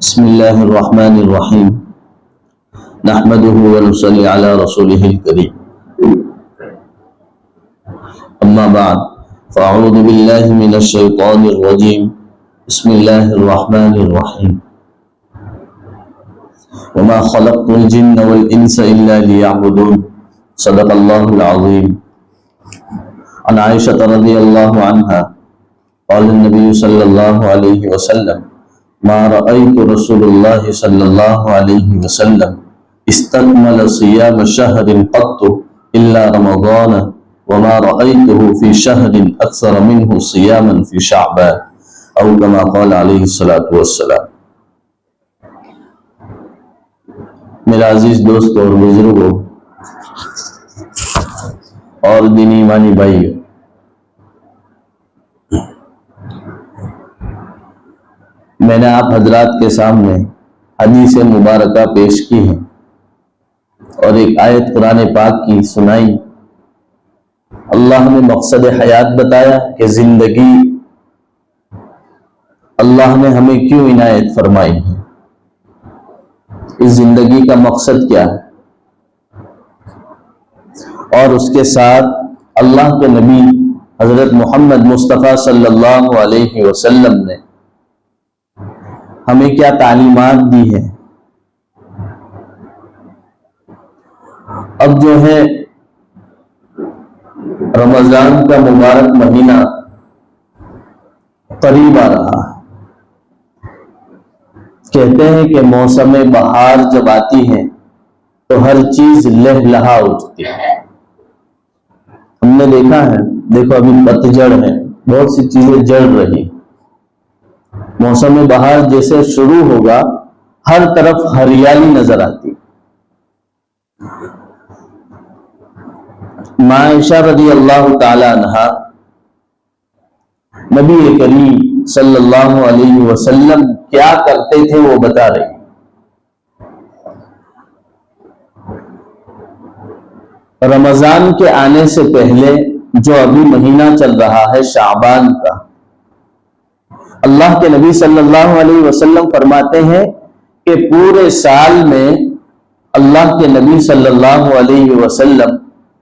بسم الله الرحمن الرحيم نحمده ونصلي على رسوله الكريم أما بعد فأعوذ بالله من الشيطان الرجيم بسم الله الرحمن الرحيم وما خلقت الجن والإنس إلا ليعبدون صدق الله العظيم عن عائشة رضي الله عنها قال النبي صلى الله عليه وسلم ما رأيت رسول الله صلى الله عليه وسلم استكمل صيام شهر قط إلا رمضان وما رأيته في شهر أكثر منه صياما في شعبان أو كما قال عليه الصلاة والسلام۔ میرا عزیز دوست اور بزرگوں اور دینی ایمانی بھائیوں، میں نے آپ حضرات کے سامنے حدیث مبارکہ پیش کی ہے اور ایک آیت قرآن پاک کی سنائی۔ اللہ نے مقصد حیات بتایا کہ زندگی اللہ نے ہمیں کیوں عنایت فرمائی ہے، اس زندگی کا مقصد کیا ہے، اور اس کے ساتھ اللہ کے نبی حضرت محمد مصطفیٰ صلی اللہ علیہ وسلم نے ہمیں کیا تعلیمات دی ہے۔ اب جو ہے رمضان کا مبارک مہینہ قریب آ رہا ہے۔ کہتے ہیں کہ موسم بہار جب آتی ہے تو ہر چیز لہلہا اٹھتی ہے۔ ہم نے دیکھا ہے، دیکھو ابھی پتجھڑ ہے، بہت سی چیزیں جڑ رہی۔ موسم بہار جیسے شروع ہوگا ہر طرف ہریالی نظر آتی۔ عائشہ رضی اللہ تعالی عنہا نبی کریم صلی اللہ علیہ وسلم کیا کرتے تھے وہ بتا رہی۔ رمضان کے آنے سے پہلے جو ابھی مہینہ چل رہا ہے شعبان کا، اللہ کے نبی صلی اللہ علیہ وسلم فرماتے ہیں کہ پورے سال میں اللہ کے نبی صلی اللہ علیہ وسلم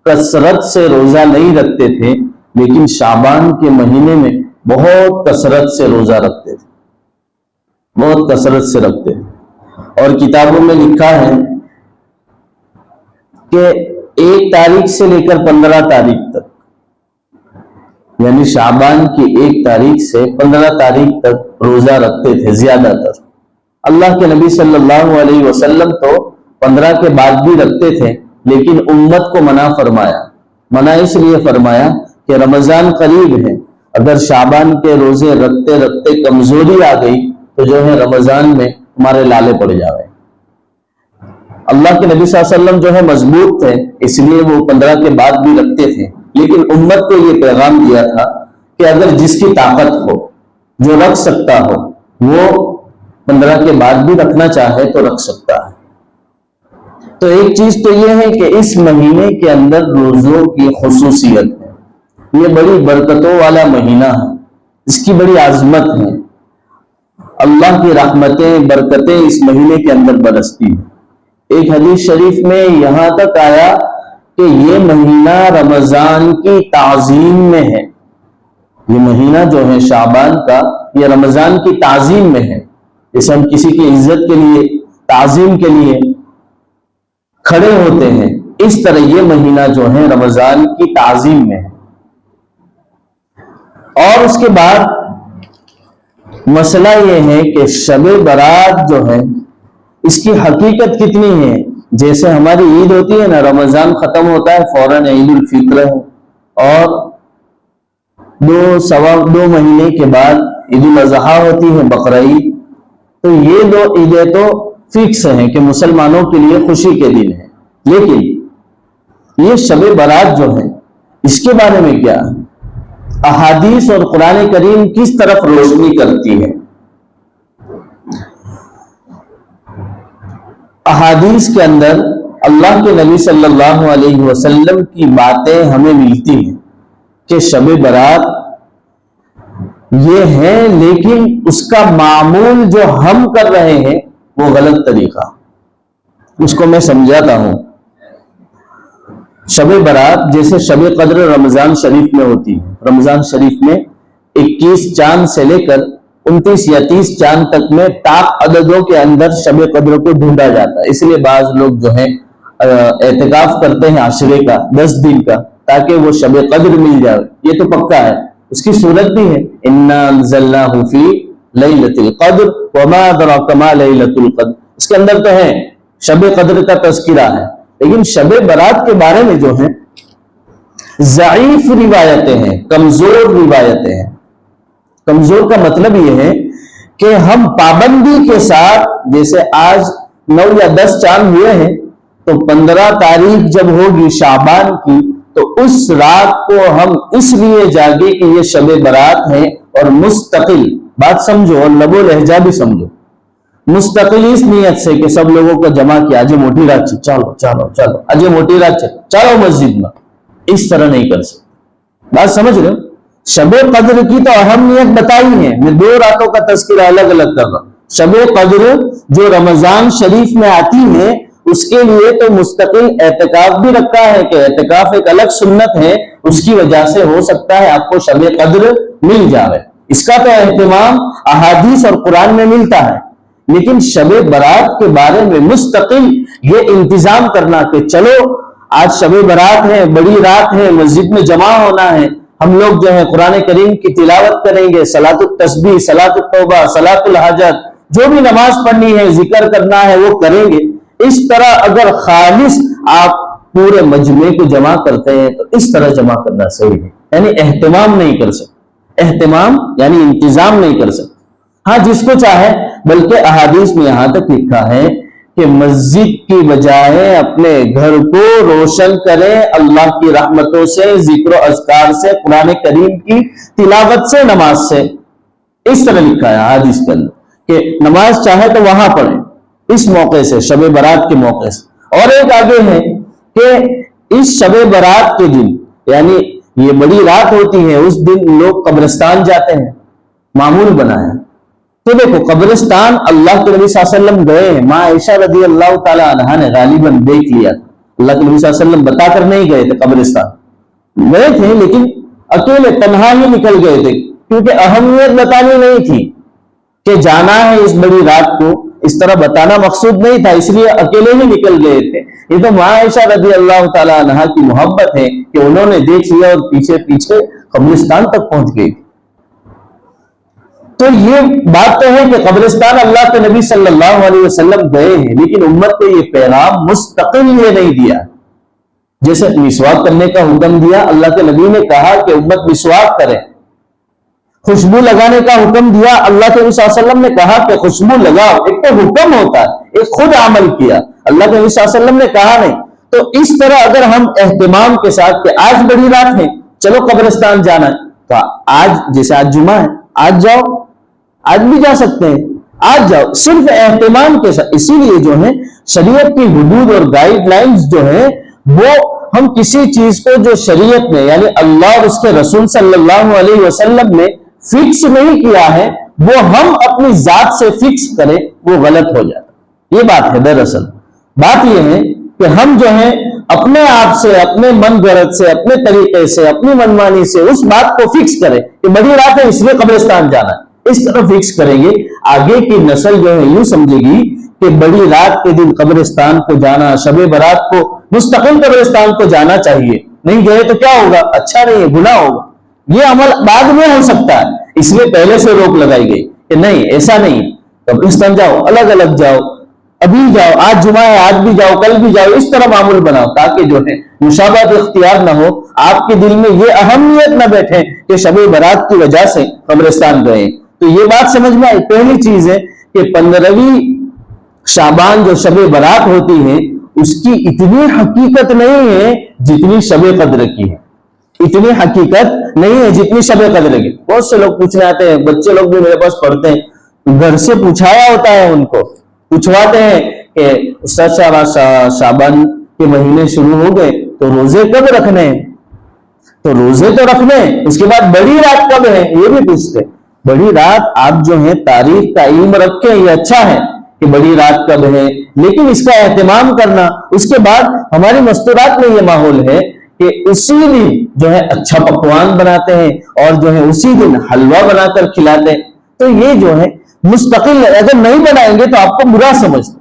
کثرت سے روزہ نہیں رکھتے تھے، لیکن شعبان کے مہینے میں بہت کثرت سے روزہ رکھتے تھے، بہت کثرت سے رکھتے تھے۔ اور کتابوں میں لکھا ہے کہ 1 تاریخ سے لے کر 15 تاریخ تک، یعنی شعبان کی 1 تاریخ سے 15 تاریخ تک روزہ رکھتے تھے زیادہ تر۔ اللہ کے نبی صلی اللہ علیہ وسلم تو 15 کے بعد بھی رکھتے تھے، لیکن امت کو منع فرمایا۔ منع اس لیے فرمایا کہ رمضان قریب ہے، اگر شعبان کے روزے رکھتے رکھتے کمزوری آ گئی تو جو ہے رمضان میں ہمارے لالے پڑ جاوے۔ اللہ کے نبی صلی اللہ علیہ وسلم جو ہے مضبوط تھے، اس لیے وہ 15 کے بعد بھی رکھتے تھے، لیکن امت کو یہ پیغام دیا تھا کہ اگر جس کی طاقت ہو، جو رکھ سکتا ہو، وہ 15 کے بعد بھی رکھنا چاہے تو رکھ سکتا ہے۔ تو ایک چیز تو یہ ہے کہ اس مہینے کے اندر روزوں کی خصوصیت ہے، یہ بڑی برکتوں والا مہینہ ہے، اس کی بڑی عظمت ہے، اللہ کی رحمتیں برکتیں اس مہینے کے اندر برستی ہیں۔ ایک حدیث شریف میں یہاں تک آیا کہ یہ مہینہ رمضان کی تعظیم میں ہے، یہ مہینہ جو ہے شعبان کا یہ رمضان کی تعظیم میں ہے۔ جیسے ہم کسی کی عزت کے لیے، تعظیم کے لیے کھڑے ہوتے ہیں، اس طرح یہ مہینہ جو ہے رمضان کی تعظیم میں ہے۔ اور اس کے بعد مسئلہ یہ ہے کہ شب برات جو ہے اس کی حقیقت کتنی ہے۔ جیسے ہماری عید ہوتی ہے نا، رمضان ختم ہوتا ہے فوراً عید الفطر ہے، اور 2 مہینے کے بعد عید الاضحیٰ ہوتی ہے، بقرعید۔ تو یہ 2 عیدیں تو فکس ہیں کہ مسلمانوں کے لیے خوشی کے دن ہے، لیکن یہ شب برات جو ہے اس کے بارے میں کیا احادیث اور قرآن کریم کس طرف روشنی کرتی ہے۔ احادیث کے اندر اللہ کے نبی صلی اللہ علیہ وسلم کی باتیں ہمیں ملتی ہیں کہ شب برات یہ ہے، لیکن اس کا معمول جو ہم کر رہے ہیں وہ غلط طریقہ. اس کو میں سمجھاتا ہوں. شب برات جیسے شب قدر رمضان شریف میں ہوتی ہے. رمضان شریف میں 21 چاند سے لے کر 29 یا 30 چاند تک میں طاق عددوں کے اندر شب قدر کو ڈھونڈا جاتا ہے. اس لیے بعض لوگ جو ہیں اعتکاف کرتے ہیں عشرے کا 10 دن کا، تاکہ وہ شب قدر مل جائے. یہ تو پکا ہے. اس کی صورت بھی ہے انا انزلناہ فی لیلۃ القدر وما ادراک ما لیلۃ القدر. اس کے اندر تو ہے شب قدر کا تذکرہ ہے، لیکن شب برات کے بارے میں جو ہے ضعیف روایتیں ہیں، کمزور روایتیں ہیں. کمزور کا مطلب یہ ہے کہ ہم پابندی کے ساتھ، جیسے آج 9 یا 10 چاند ہوئے ہیں، تو 15 تاریخ جب ہوگی شعبان کی تو اس رات کو ہم اس لیے جاگے کہ یہ شب برات ہے، اور مستقل بات سمجھو اور لب و لہجہ بھی سمجھو، مستقل اس نیت سے کہ سب لوگوں کو جمع کیا آج موٹی رات چل، چلو چلو چلو آج موٹی رات چل، چلو مسجد میں. اس طرح نہیں کر سکتے. بات سمجھ رہے ہو؟ شب قدر کی تو اہمیت بتائی ہے. میں 2 راتوں کا تذکرہ الگ الگ کر رہا ہوں. شب قدر جو رمضان شریف میں آتی ہے اس کے لیے تو مستقل اعتکاف بھی رکھا ہے کہ اعتکاف ایک الگ سنت ہے، اس کی وجہ سے ہو سکتا ہے آپ کو شب قدر مل جائے. اس کا تو اہتمام احادیث اور قرآن میں ملتا ہے. لیکن شب برات کے بارے میں مستقل یہ انتظام کرنا کہ چلو آج شب برات ہے، بڑی رات ہے، مسجد میں جمع ہونا ہے، ہم لوگ جو ہے قرآن کریم کی تلاوت کریں گے، صلاۃ التسبیح، صلاۃ التوبہ، صلاۃ الحاجت، جو بھی نماز پڑھنی ہے، ذکر کرنا ہے وہ کریں گے. اس طرح اگر خالص آپ پورے مجمع کو جمع کرتے ہیں تو اس طرح جمع کرنا صحیح ہے. یعنی اہتمام نہیں کر سکتے، اہتمام یعنی انتظام نہیں کر سکتے. ہاں جس کو چاہے، بلکہ احادیث میں یہاں تک لکھا ہے کہ مسجد کی بجائے اپنے گھر کو روشن کریں اللہ کی رحمتوں سے، ذکر و اذکار سے، قرآن کریم کی تلاوت سے، نماز سے. اس طرح لکھا ہے حدیث کے اندر کہ نماز چاہے تو وہاں پڑھیں اس موقع سے، شب برات کے موقع سے. اور ایک آگے ہے کہ اس شب برات کے دن، یعنی یہ بڑی رات ہوتی ہے، اس دن لوگ قبرستان جاتے ہیں، معمول بنا ہے. تو دیکھو قبرستان اللہ کے نبی صلی اللہ علیہ وسلم گئے ہیں. ماں عائشہ رضی اللہ تعالی عنہا نے غالباً دیکھ لیا تھا. اللہ کے نبی صلی اللہ علیہ وسلم بتا کر نہیں گئے تھے قبرستان، گئے تھے لیکن اکیلے تنہا ہی نکل گئے تھے، کیونکہ اہمیت بتانی نہیں تھی کہ جانا ہے اس بڑی رات کو، اس طرح بتانا مقصود نہیں تھا، اس لیے اکیلے ہی نکل گئے تھے. یہ تو ماں عائشہ رضی اللہ تعالی عنہا کی محبت ہے کہ انہوں نے دیکھ لیا اور پیچھے پیچھے قبرستان تک پہنچ گئی. تو یہ بات تو ہے کہ قبرستان اللہ کے نبی صلی اللہ علیہ وسلم گئے ہیں، لیکن امت کو یہ پیغام مستقل یہ نہیں دیا. جیسے مسواک کرنے کا حکم دیا، اللہ کے نبی نے کہا کہ امت مسواک کرے. خوشبو لگانے کا حکم دیا، اللہ کے نبی صلی اللہ علیہ وسلم نے کہا کہ خوشبو لگاؤ. ایک تو حکم ہوتا ہے، ایک خود عمل کیا، اللہ کے نبی صلی اللہ علیہ وسلم نے کہا نہیں. تو اس طرح اگر ہم اہتمام کے ساتھ کہ آج بڑی رات ہے، چلو قبرستان جانا ہے، تو آج جیسے آج جمعہ ہے، آج جاؤ، آج بھی جا سکتے ہیں، آج جاؤ، صرف اہتمام کے ساتھ. اسی لیے جو ہے شریعت کی حدود اور گائیڈ لائنز جو ہے وہ ہم کسی چیز کو جو شریعت میں یعنی اللہ اور اس کے رسول صلی اللہ علیہ وسلم نے فکس نہیں کیا ہے، وہ ہم اپنی ذات سے فکس کریں، وہ غلط ہو جاتا. یہ بات ہے. دراصل بات یہ ہے کہ ہم جو ہے اپنے آپ سے، اپنے من گھڑت سے، اپنے طریقے سے، اپنی منمانی سے اس بات کو فکس کریں کہ بڑی رات ہے اس لیے قبرستان جانا ہے. اس طرح فکس کریں گے، آگے کی نسل جو ہے یوں سمجھے گی کہ بڑی رات کے دن قبرستان کو جانا، شب برات کو مستقل قبرستان کو جانا چاہیے. نہیں گئے تو کیا ہوگا؟ اچھا نہیں ہے، گناہ ہوگا. یہ عمل بعد میں ہو سکتا ہے، اس لیے پہلے سے روک لگائی گئی کہ نہیں، ایسا نہیں، قبرستان جاؤ، الگ الگ جاؤ، ابھی جاؤ، آج جمعہ ہے آج بھی جاؤ، کل بھی جاؤ. اس طرح معمول بناؤ تاکہ جو ہے مشابہت اختیار نہ ہو، آپ کے دل میں یہ اہمیت نہ بیٹھے کہ شب برات کی وجہ سے قبرستان گئے. تو یہ بات سمجھ میں آئی. پہلی چیز ہے کہ 15ویں شعبان جو شب برات ہوتی ہے اس کی اتنی حقیقت نہیں ہے جتنی شب قدر کی ہے. اتنی حقیقت نہیں ہے جتنی شب قدر کی. بہت سے لوگ پوچھنے آتے ہیں، بچے لوگ بھی میرے پاس پڑھتے ہیں، گھر سے پوچھایا ہوتا ہے، ان کو پوچھواتے ہیں کہ استاد شعبان کے مہینے شروع ہو گئے تو روزے کب رکھنے ہیں؟ تو روزے تو رکھنے، اس کے بعد بڑی رات کب ہے یہ بھی پوچھتے. بڑی رات آپ جو ہے تاریخ کا علم رکھیں، یہ اچھا ہے کہ بڑی رات کب ہے، لیکن اس کا اہتمام کرنا، اس کے بعد ہماری مستورات میں یہ ماحول ہے کہ اسی دن جو ہے اچھا پکوان بناتے ہیں اور جو ہے اسی دن حلوہ بنا کر کھلاتے ہیں، تو یہ جو ہے مستقل، اگر نہیں بنائیں گے تو آپ کو برا سمجھتے،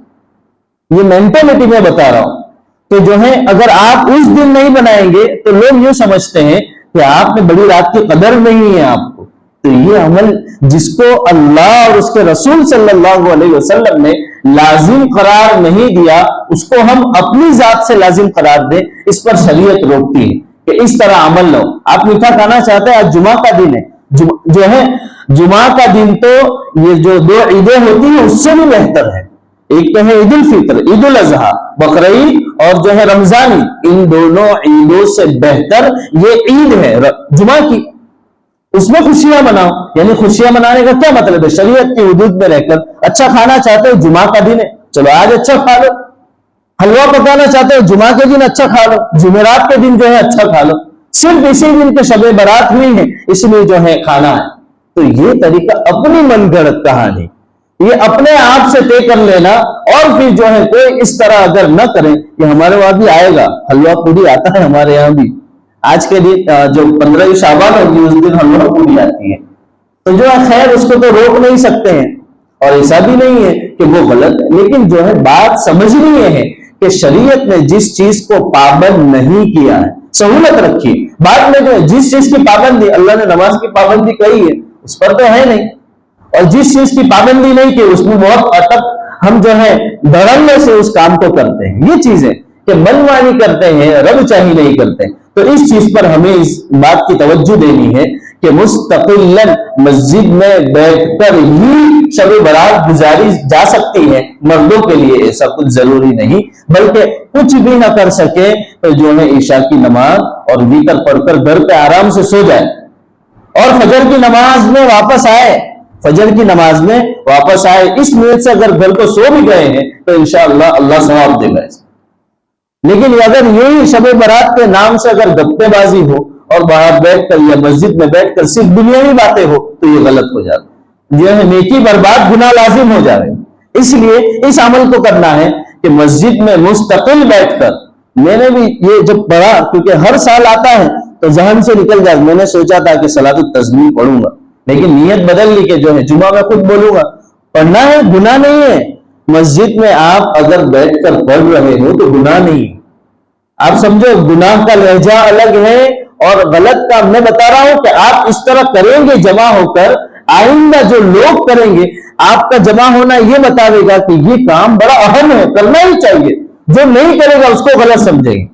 یہ مینٹلٹی میں بتا رہا ہوں. تو جو ہے اگر آپ اس دن نہیں بنائیں گے تو لوگ یوں سمجھتے ہیں کہ آپ نے بڑی رات کی قدر نہیں ہے آپ کو. تو یہ عمل جس کو اللہ اور اس کے رسول صلی اللہ علیہ وسلم نے لازم قرار نہیں دیا، اس کو ہم اپنی ذات سے لازم قرار دیں، اس پر شریعت روکتی ہے کہ اس طرح عمل لو. آپ میٹھا کھانا چاہتے ہیں، آج جمعہ کا دن ہے، جو ہے جمعہ کا دن تو یہ جو 2 عیدیں ہوتی ہیں اس سے بھی بہتر ہے. ایک تو ہے عید الفطر، عید الاضحیٰ، بقرعید اور جو ہے رمضان، ان دونوں عیدوں سے بہتر یہ عید ہے جمعہ کی. اس میں خوشیاں مناؤ. یعنی خوشیاں منانے کا کیا مطلب ہے؟ شریعت کی حدود میں رہ کر اچھا کھانا چاہتے ہو، جمعہ کا دن ہے، چلو آج اچھا کھا لو. حلوہ پکانا چاہتے ہو، جمعہ کے دن اچھا کھا لو، جمعرات کے دن جو ہے اچھا کھا لو. صرف اسی دن کے شب برات ہوئی ہے اس لیے جو ہے کھانا ہے. تو یہ طریقہ اپنی من گھڑت کہانی، یہ اپنے آپ سے طے کر لینا. اور پھر جو ہے کوئی اس طرح اگر نہ کرے کہ ہمارے وہاں بھی آئے گا، حلوہ پوری آتا ہے ہمارے یہاں بھی، آج کے دن جو 15 شعبان ہوگی اس دن حلوہ پوری آتی ہے، تو جو ہے خیر اس کو تو روک نہیں سکتے ہیں، اور ایسا بھی نہیں ہے کہ وہ غلط ہے. لیکن جو ہے بات سمجھنی ہے کہ شریعت نے جس چیز کو پابند نہیں کیا ہے، سہولت رکھی. بعد میں جو ہے جس چیز کی پابندی، اللہ نے نماز کی پابندی کہی ہے اس پر تو ہے نہیں، اور جس چیز کی پابندی نہیں کی اس میں بہت اٹک ہم جو ہے دھڑلے سے اس کام کو کرتے ہیں. یہ چیزیں کہ منمانی کرتے ہیں، رب چاہی نہیں کرتے. تو اس چیز پر ہمیں اس بات کی توجہ دینی ہے کہ مستقلاً مسجد میں بیٹھ کر ہی شب برات گزاری جا سکتی ہے. مردوں کے لیے ایسا کچھ ضروری نہیں، بلکہ کچھ بھی نہ کر سکے تو جو ہے عشاء کی نماز اور وتر پڑھ کر گھر پہ آرام سے سو جائے اور فجر کی نماز میں واپس آئے. فجر کی نماز میں واپس آئے اس نیت سے اگر گھر کو سو بھی گئے ہیں تو انشاءاللہ اللہ ثواب دے گا. لیکن اگر یہی شب برات کے نام سے اگر گپے بازی ہو اور باہر بیٹھ کر یا مسجد میں بیٹھ کر صرف دنیاوی باتیں ہو تو یہ غلط ہو جاتا ہے، جو ہے نیکی برباد، گناہ لازم ہو جائے. اس لیے اس عمل کو کرنا ہے کہ مسجد میں مستقل بیٹھ کر. میں نے بھی یہ جب پڑھا، کیونکہ ہر سال آتا ہے تو ذہن سے نکل جائے، میں نے سوچا تھا کہ صلاۃ التسبیح پڑھوں گا، لیکن نیت بدل لی کہ جو ہے جمعہ میں خود بولوں گا. پڑھنا ہے، گناہ نہیں ہے. مسجد میں آپ اگر بیٹھ کر پڑھ رہے ہو تو گناہ نہیں. آپ سمجھو گناہ کا لہجہ الگ ہے اور غلط کام. میں بتا رہا ہوں کہ آپ اس طرح کریں گے جمع ہو کر، آئندہ جو لوگ کریں گے آپ کا جمع ہونا یہ بتاوے گا کہ یہ کام بڑا اہم ہے، کرنا ہی چاہیے. جو نہیں کرے گا اس کو غلط سمجھے گا.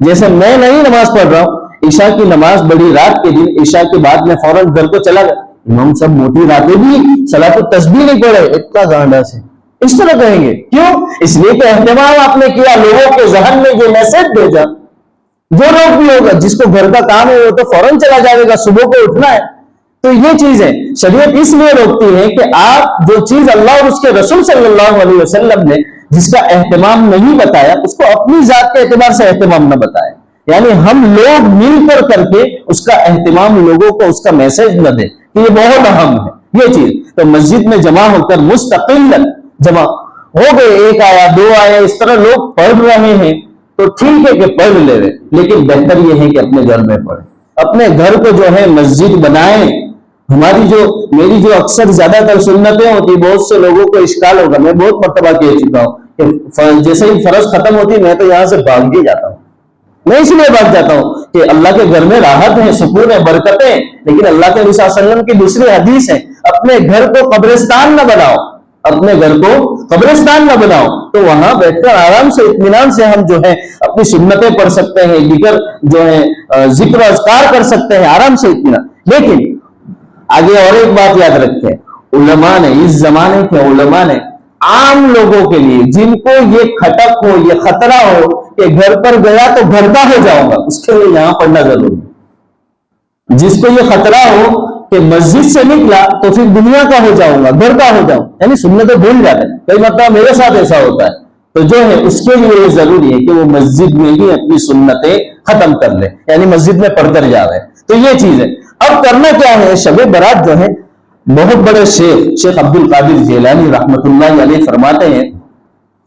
جیسے میں نہیں نماز پڑھ رہا ہوں، عشاء کی نماز بڑی رات کے دن عشاء کے بعد میں فوراً گھر کو چلا گیا، امام سب موٹی راتیں بھی صلاۃ التسبیح نہیں پڑھے، اتنا گانڈا سے اس طرح کہیں گے. کیوں؟ اس لیے کہ اہتمام آپ نے کیا، لوگوں کے ذہن میں یہ میسج بھیجا. جو لوگ بھی ہوگا جس کو گھر کا کام ہے وہ تو فوراً چلا جائے گا، صبح کو اٹھنا ہے. تو یہ چیز ہے شریعت اس لیے روکتی ہے کہ آپ جو چیز اللہ اور اس کے رسول صلی اللہ علیہ وسلم نے جس کا اہتمام نہیں بتایا اس کو اپنی ذات کے اعتبار سے اہتمام نہ بتائے. یعنی ہم لوگ مل کر کے اس کا اہتمام لوگوں کو اس کا میسج نہ دیں کہ یہ بہت اہم ہے یہ چیز. تو مسجد میں جمع ہو کر مستقل جمع ہو گئے، ایک آیا، 2 آیا، اس طرح لوگ پڑھ رہے ہیں تو ٹھیک ہے کہ پڑھ لے رہے، لیکن بہتر یہ ہے کہ اپنے گھر میں پڑھیں، اپنے گھر کو جو ہے مسجد بنائیں. میری جو اکثر زیادہ تر سنتیں ہوتی، بہت سے لوگوں کو اشکال ہوگا، میں بہت مرتبہ کہہ چکا ہوں کہ جیسے ہی فرض ختم ہوتی میں تو یہاں سے بھاگ ہی جاتا ہوں. میں اس لیے بھاگ جاتا ہوں کہ اللہ کے گھر میں راحت ہے، سکون ہے، برکتیں. لیکن اللہ کے نبی صلی اللہ علیہ وسلم کی دوسری حدیث ہے، اپنے گھر کو قبرستان نہ بناؤ، اپنے گھر کو قبرستان نہ بناؤ. تو وہاں بیٹھ کر آرام سے اطمینان سے ہم جو ہے اپنی سنتیں پڑھ سکتے ہیں، دیگر جو ہے ذکر و اذکار کر سکتے ہیں آرام سے اطمینان. لیکن آگے اور ایک بات یاد رکھیں، علماء نے اس زمانے کے علماء نے عام لوگوں کے لیے جن کو یہ کھٹک ہو، یہ خطرہ ہو کہ گھر پر گیا تو گھر کا ہو جاؤں گا، اس کے لیے یہاں پڑھنا ضروری ہے. جس کو یہ خطرہ ہو کہ مسجد سے نکلا تو پھر دنیا کا ہو جاؤں گا، گھر کا ہو جاؤں، یعنی سنتیں بھول جاتے ہیں. کئی مرتبہ میرے ساتھ ایسا ہوتا ہے. تو جو ہے اس کے لیے یہ ضروری ہے کہ وہ مسجد میں ہی اپنی سنتیں ختم کر لے، یعنی مسجد میں پڑھ کر جا رہے. تو یہ چیز ہے. اب کرنا کیا ہے، شب برات جو ہے بہت بڑے شیخ عبد القادر جیلانی رحمت اللہ علیہ فرماتے ہیں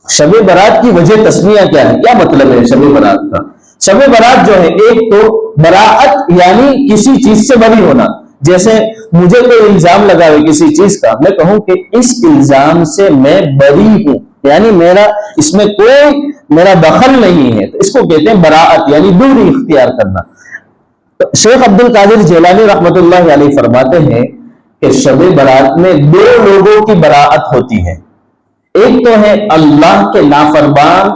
شب برات کی وجہ تسمیہ کیا ہے، کیا مطلب ہے شب برات کا؟ شب برات جو ہے ایک تو براعت یعنی کسی چیز سے بری ہونا، جیسے مجھے کوئی الزام لگاوے کسی چیز کا، میں کہوں کہ اس الزام سے میں بری ہوں، یعنی میرا اس میں کوئی میرا دخل نہیں ہے، تو اس کو کہتے ہیں براعت یعنی دوری اختیار کرنا۔ شیخ عبد القادر جیلانی رحمت اللہ علیہ فرماتے ہیں کہ شب برات میں دو لوگوں کی براعت ہوتی ہے، ایک تو ہے اللہ کے نافرمان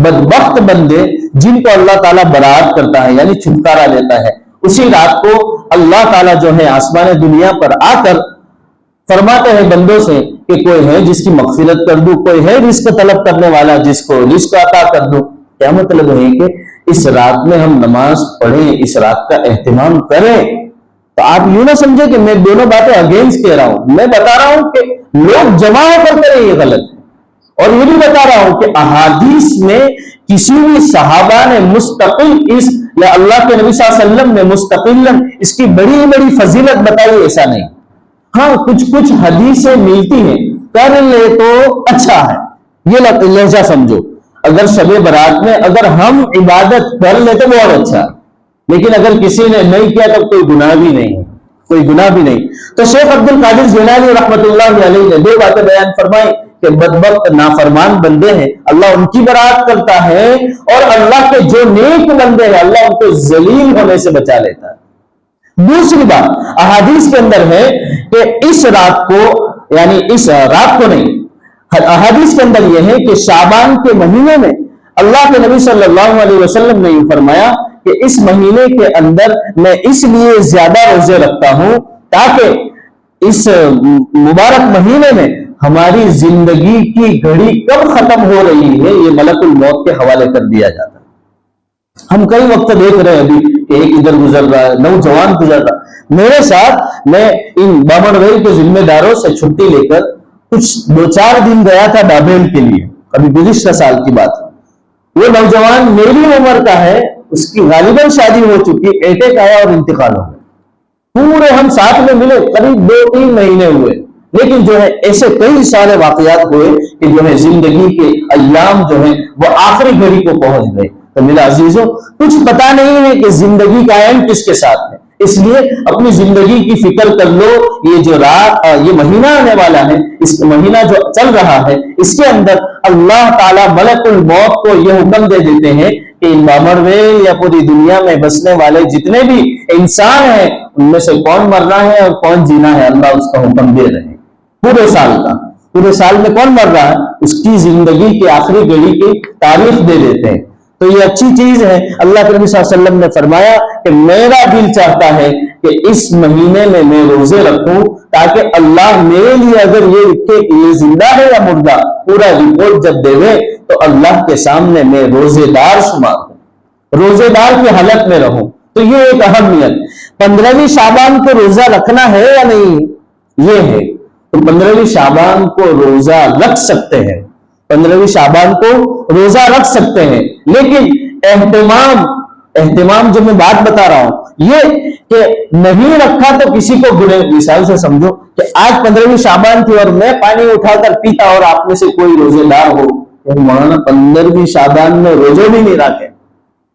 بدبخت بندے جن کو اللہ تعالیٰ برات کرتا ہے یعنی چھٹکارا دیتا ہے، اسی رات کو اللہ تعالیٰ جو ہے آسمان دنیا پر آ کر فرماتے ہیں بندوں سے کہ کوئی ہے جس کی مغفرت کر دوں، کوئی ہے رزق طلب کرنے والا جس کو رزق عطا کر دوں۔ کیا مطلب ہے کہ اس رات میں ہم نماز پڑھیں، اس رات کا اہتمام کریں۔ تو آپ یوں نہ سمجھے کہ میں دونوں باتیں اگینسٹ کہہ رہا ہوں، میں بتا رہا ہوں کہ لوگ جمع ہو کر کریں یہ غلط ہے، اور یہ بھی بتا رہا ہوں کہ احادیث میں کسی بھی صحابہ نے مستقل اس یا اللہ کے نبی صلی اللہ علیہ وسلم نے مستقل اس کی بڑی بڑی فضیلت بتائی، ایسا نہیں۔ ہاں کچھ حدیثیں ملتی ہیں، کر لے تو اچھا ہے، یہ لہجہ سمجھو۔ اگر شب برات میں اگر ہم عبادت کر لے تو بہت اچھا ہے، لیکن اگر کسی نے نہیں کیا تو کوئی گناہ بھی نہیں ہے، کوئی گناہ بھی نہیں۔ تو شیخ عبد القادر جیلانی رحمت اللہ علیہ نے دو باتیں بیان فرمائی کہ بدبخت نافرمان بندے ہیں اللہ ان کی برات کرتا ہے، اور اللہ کے جو نیک بندے ہیں اللہ ان کو ذلیل ہونے سے بچا لیتا ہے۔ دوسری بات احادیث کے اندر ہے کہ اس رات کو یعنی اس رات کو نہیں، احادیث کے اندر یہ ہے کہ شعبان کے مہینے میں اللہ کے نبی صلی اللہ علیہ وسلم نے یہ فرمایا کہ اس مہینے کے اندر میں اس لیے زیادہ روزے رکھتا ہوں تاکہ اس مبارک مہینے میں ہماری زندگی کی گھڑی کب ختم ہو رہی ہے یہ ملک الموت کے حوالے کر دیا جاتا ہے۔ ہم کئی وقت دیکھ رہے ہیں ابھی کہ ایک ادھر گزر رہا ہے، نوجوان گزر رہا ہے میرے ساتھ، میں ان بامن ویل کے ذمہ داروں سے چھٹی لے کر کچھ 2-4 دن گیا تھا ڈابیل کے لیے، ابھی گزشتہ سال کی بات ہے۔ وہ نوجوان میری عمر کا ہے، اس کی غالباً شادی ہو چکی، اٹیک آیا اور انتقال ہو گیا۔ پورے ہم ساتھ میں ملے، قریب 2-3 مہینے ہوئے، لیکن جو ہے ایسے کئی سارے واقعات ہوئے کہ جو ہے زندگی کے ایام جو ہے وہ آخری گھڑی کو پہنچ گئے۔ تو میرا عزیزوں کچھ پتا نہیں ہے کہ زندگی کا اینڈ کس کے ساتھ ہے، اس لیے اپنی زندگی کی فکر کر لو۔ یہ جو رات یہ مہینہ آنے والا ہے، اس مہینہ جو چل رہا ہے، اس کے اندر اللہ تعالیٰ ملک الموت کو یہ حکم دے دیتے ہیں کہ ان بامرویل یا پوری دنیا میں بسنے والے جتنے بھی انسان ہیں ان میں سے کون مرنا ہے اور کون جینا ہے، اللہ اس کا حکم دے رہے ہیں پورے سال کا۔ پورے سال میں کون مر رہا ہے اس کی زندگی کی آخری گھڑی کی تاریخ دے دیتے ہیں۔ تو یہ اچھی چیز ہے۔ اللہ کے نبی صلی اللہ علیہ وسلم نے فرمایا کہ میرا دل چاہتا ہے کہ اس مہینے میں میں روزے رکھوں تاکہ اللہ میرے لیے اگر یہ لکھے کہ یہ زندہ ہے یا مردہ، پورا رپورٹ جب دے دے تو اللہ کے سامنے میں روزے دار شمار ہوں، روزے دار کی حالت میں رہوں۔ تو یہ ایک اہمیت۔ 15ویں شعبان کو روزہ رکھنا ہے یا نہیں، یہ ہے۔ تو 15ویں شعبان کو روزہ رکھ سکتے ہیں، 15ویں شعبان کو روزہ رکھ سکتے ہیں، لیکن اہتمام جو میں بات بتا رہا ہوں یہ کہ نہیں رکھا تو کسی کو برے مثال سے سمجھو کہ آج 15ویں شعبان تھی اور میں پانی اٹھا کر پیتا اور آپ میں سے کوئی روزے دار ہو، مولانا 15ویں شعبان میں روزے بھی نہیں رکھے،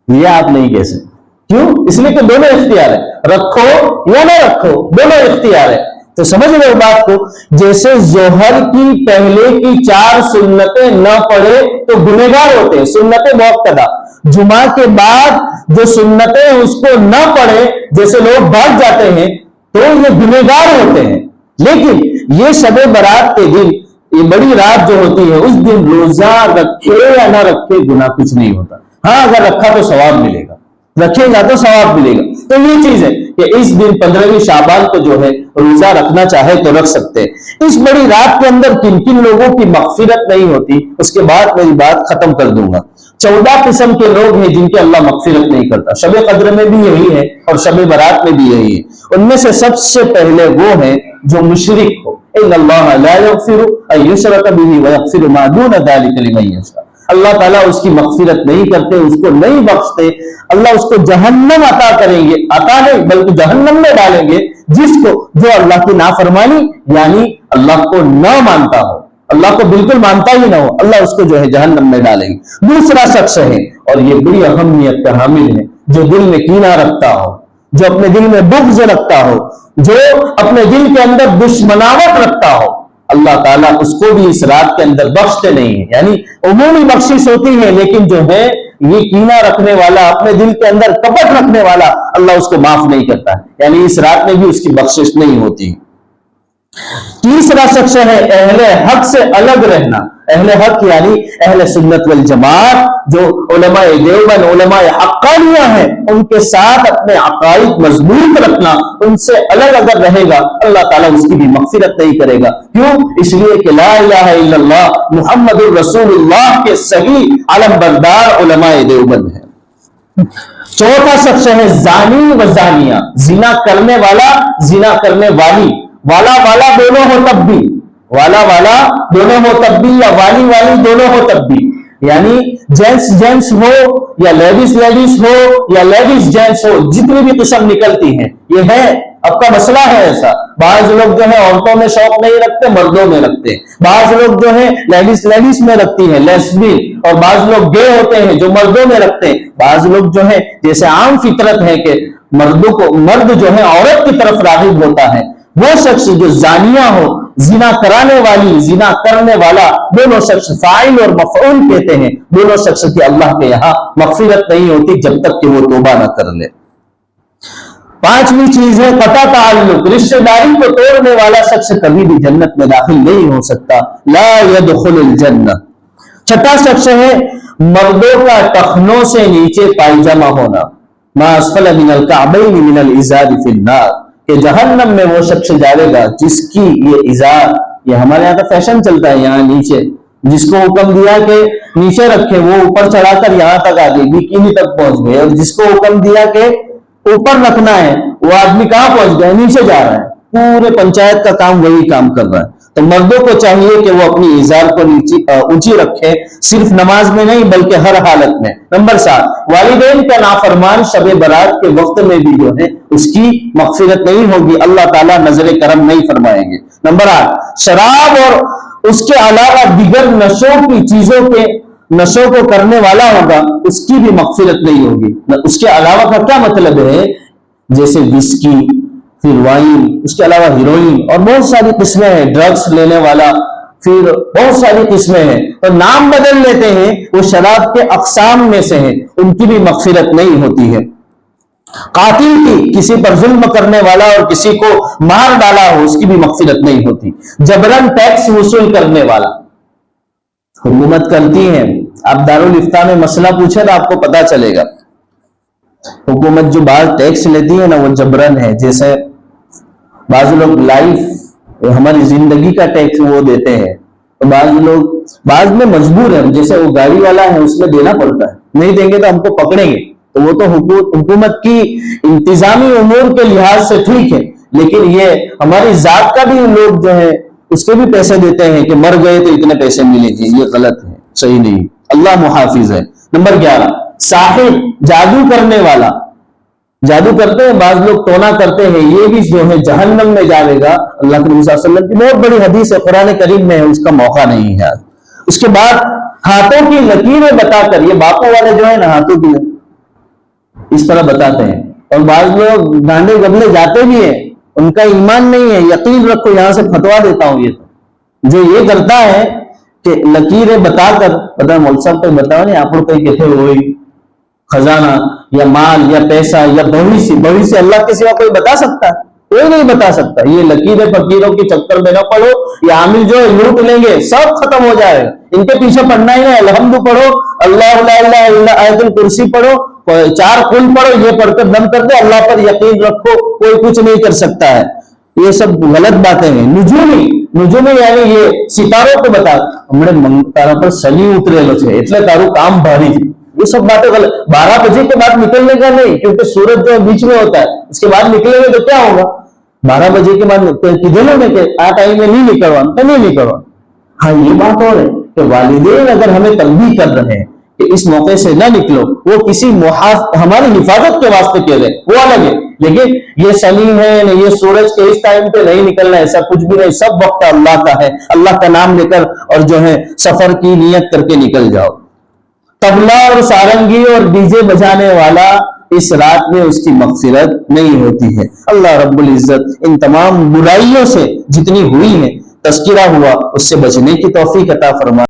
یہ آپ نہیں کہہ سکتے۔ کیوں؟ اس لیے کہ دونوں اختیار ہے، رکھو یا نہ رکھو دونوں اختیار ہے۔ تو سمجھ رہے بات کو؟ جیسے ظہر کی پہلے کی 4 سنتیں نہ پڑھے تو گنہگار ہوتے ہیں، سنت موقدہ۔ جمعہ کے بعد جو سنتیں اس کو نہ پڑھے جیسے لوگ بھاگ جاتے ہیں تو یہ گنہگار ہوتے ہیں۔ لیکن یہ شب برات کے دن، یہ بڑی رات جو ہوتی ہے اس دن روزہ رکھے یا نہ رکھے گناہ کچھ نہیں ہوتا۔ ہاں اگر رکھا تو ثواب ملے گا، رکھے گا تو ثواب ملے گا۔ تو یہ چیز ہے کہ اس دن 15ویں شعبان کو جو ہے روزہ رکھنا چاہے تو رکھ سکتے ہیں۔ اس بڑی رات کے اندر کن کن لوگوں کی مغفرت نہیں ہوتی اس کے بعد میری بات ختم کر دوں گا۔ 14 قسم کے لوگ ہیں جن کے اللہ مغفرت نہیں کرتا، شب قدر میں بھی یہی ہے اور شب برات میں بھی یہی ہے۔ ان میں سے سب سے پہلے وہ ہیں جو مشرک ہو، ان اللہ لا یغفر ان یشرک بہ ویغفر ما دون ذلک لمن یشاء۔ اللہ تعالیٰ اس کی مغفرت نہیں کرتے، اس کو نہیں بخشتے، اللہ اس کو جہنم عطا کریں گے، عطا نہیں بلکہ جہنم میں ڈالیں گے جس کو جو اللہ کی نافرمانی یعنی اللہ کو نہ مانتا ہو, اللہ کو بالکل مانتا ہی نہ ہو, اللہ اس کو جو ہے جہنم میں ڈالے گی. دوسرا شخص ہے, اور یہ بڑی اہمیت کا حامل ہے, جو دل میں کینہ رکھتا ہو, جو اپنے دل میں بغض رکھتا ہو, جو اپنے دل کے اندر دشمناوٹ رکھتا ہو, اللہ تعالیٰ اس کو بھی اس رات کے اندر بخشتے نہیں ہیں. یعنی عمومی بخشش ہوتی ہے, لیکن جو ہے یہ کینہ رکھنے والا, اپنے دل کے اندر کپٹ رکھنے والا, اللہ اس کو معاف نہیں کرتا, یعنی اس رات میں بھی اس کی بخشش نہیں ہوتی. تیسرا شخص ہے اہل حق سے الگ رہنا. اہل حق یعنی اہل سنت والجماعت, جو علماء دیوبند, علماء حقانیہ ہیں, ان کے ساتھ اپنے عقائد مضبوط رکھنا. ان سے الگ اگر رہے گا اللہ تعالیٰ اس کی بھی مغفرت نہیں کرے گا. کیوں؟ اس لیے کہ لا الہ الا اللہ محمد الرسول اللہ کے صحیح علم بردار علماء دیوبند ہیں. چوتھا شخص ہے زانی و زانیہ, زنا کرنے والا, زنا کرنے والی. والا والا دونوں ہو تب بھی, والا والا دونوں ہو تب بھی, یا والی والی دونوں ہو تب بھی. یعنی جینس جینس ہو یا لیڈیز لیڈیز ہو یا لیڈیز جینس ہو, جتنی بھی قسم نکلتی ہیں یہ ہے. اب کا مسئلہ ہے ایسا, بعض لوگ جو ہے عورتوں میں شوق نہیں رکھتے, مردوں میں رکھتے. بعض لوگ جو ہے لیڈیز لیڈیز میں رکھتی ہیں, لیسبین. اور بعض لوگ گے ہوتے ہیں جو مردوں میں رکھتے ہیں. بعض لوگ جو ہے جیسے عام فطرت ہے کہ مردوں کو, مرد جو ہے عورت کی طرف راغب ہوتا ہے. وہ شخص جو زانیہ ہو, زنا کرانے والی, زنا کرنے والا, دونوں شخص فاعل اور مفعول کہتے ہیں. دونوں شخص کی اللہ کے یہاں مغفرت نہیں ہوتی جب تک کہ وہ توبہ نہ کر لے. پانچویں چیز ہے قطع تعلق, رشتہ داری کو توڑنے والا شخص کبھی بھی جنت میں داخل نہیں ہو سکتا. لا يدخل الجنہ. چھٹا شخص ہے مردوں کا ٹخنوں سے نیچے پائجامہ ہونا. ما اسفل من الکعبین من الازار فی النار, کہ جہنم میں وہ شخص جائے گا جس کی یہ ازار, یہ ہمارے یہاں کا فیشن چلتا ہے یہاں نیچے, جس کو حکم دیا کہ نیچے رکھے وہ اوپر چڑھا کر یہاں تک آ گئے, بکینی تک پہنچ گئے. اور جس کو حکم دیا کہ اوپر رکھنا ہے وہ آدمی کہاں پہنچ گیا, نیچے جا رہا ہے. پورے پنچایت کا کام وہی کام کر رہا ہے. تو مردوں کو چاہیے کہ وہ اپنی ازار کو اونچی رکھے, صرف نماز میں نہیں بلکہ ہر حالت میں. نمبر 7, والدین کا نافرمان شب برات کے وقت میں بھی جو ہے اس کی مغفرت نہیں ہوگی, اللہ تعالیٰ نظر کرم نہیں فرمائیں گے. نمبر 8, شراب اور اس کے علاوہ دیگر نشوں کی چیزوں کے نشوں کو کرنے والا ہوگا, اس کی بھی مغفرت نہیں ہوگی. اس کے علاوہ کا کیا مطلب ہے, جیسے وسکی, پھر وائن, اس کے علاوہ ہیروئن اور بہت ساری قسمیں ہیں, ڈرگس لینے والا, پھر بہت ساری قسمیں ہیں, تو نام بدل لیتے ہیں, وہ شراب کے اقسام میں سے ہیں, ان کی بھی مغفرت نہیں ہوتی ہے. قاتل کی, کسی پر ظلم کرنے والا اور کسی کو مار ڈالا ہو, اس کی بھی مغفرت نہیں ہوتی. جبرن ٹیکس وصول کرنے والا, حکومت کرتی ہے, آپ دارالافتاء میں مسئلہ پوچھیں تو آپ کو پتا چلے گا. حکومت جو بعض ٹیکس لیتی ہے نا وہ جبرن ہے. جیسے بعض لوگ لائف ہماری زندگی کا ٹیکس وہ دیتے ہیں, تو بعض لوگ بعض میں مجبور ہیں, جیسے وہ گاڑی والا ہے اس میں دینا پڑتا ہے, نہیں دیں گے تو ہم کو پکڑیں گے. تو وہ تو حکومت کی انتظامی امور کے لحاظ سے ٹھیک ہے, لیکن یہ ہماری ذات کا بھی لوگ جو ہے اس کے بھی پیسے دیتے ہیں کہ مر گئے تو اتنے پیسے ملیں گے, یہ غلط ہے, صحیح نہیں, اللہ محافظ ہے. نمبر 11, ساحر, جادو کرنے والا. جادو کرتے ہیں بعض لوگ, ٹونا کرتے ہیں, یہ بھی جو ہے جہنم میں جاوے گا. اللہ کے نبی صلی اللہ علیہ وسلم کی بہت بڑی حدیث ہے, قرآن کریم میں ہے, اس کا موقع نہیں ہے. اس کے بعد ہاتھوں کی لکیریں بتا کر, یہ باپوں والے جو ہے نا ہاتھوں کی اس طرح بتاتے ہیں, اور بعض لوگ گانڈے گبلے جاتے بھی ہیں, ان کا ایمان نہیں ہے. یقین رکھو, یہاں سے فتوا دیتا ہوں, یہ تو جو یہ کرتا ہے کہ لکیریں بتا کر, پتا مول صاحب کو بتاؤ نہیں آپ لوگ کہیں کہتے ہوئی خزانہ یا مال یا پیسہ یا بھویشیہ اللہ کے سوا کوئی بتا سکتا ہے؟ کوئی نہیں بتا سکتا. یہ لکیریں فقیروں کے چکر میں نہ پڑو, یہ عامل جو ہے لوٹ لیں گے, سب ختم ہو جائے گا. ان کے پیچھے پڑھنا ہی نہیں, الحمد پڑھو, اللہ لا الہ الا آیت الکرسی پڑھو, 4 قل پڑھو, یہ پڑھ کر دم کر دو, اللہ پر یقین رکھو, کوئی کچھ نہیں کر سکتا ہے. یہ سب غلط باتیں ہیں. نجومی یعنی یہ ستاروں کو بتا, ہمارے تارا پر سنی اترے لو ہے એટલે તારું કામ ભારી છે, یہ سب باتیں غلط. 12 بجے کے بعد نکلنے کا نہیں, کیونکہ سورج جو بیچ میں ہوتا ہے, اس کے بعد نکلیں گے تو کیا ہوگا. 12 بجے کے بعد کدھر میں کہ آ ٹائم میں نہیں نکلوانا تو نہیں نکلوانا. ہاں یہ بات اور ہے کہ والدین اگر ہمیں تنبیہ کر رہے ہیں کہ اس موقع سے نہ نکلو، وہ کسی ہماری حفاظت کے واسطے کہہ رہے، وہ الگ ہے، لیکن یہ سنی ہے یہ سورج کے اس ٹائم پہ نہیں نکلنا، ایسا کچھ بھی نہیں، سب وقت اللہ کا ہے، اللہ کا نام لے کر اور جو ہے سفر کی نیت کر کے نکل جاؤ۔ طبلہ اور سارنگی اور ڈی جے بجانے والا اس رات میں اس کی مغفرت نہیں ہوتی ہے۔ اللہ رب العزت ان تمام برائیوں سے جتنی ہوئی ہیں، تذکرہ ہوا، اس سے بچنے کی توفیق عطا فرمائے۔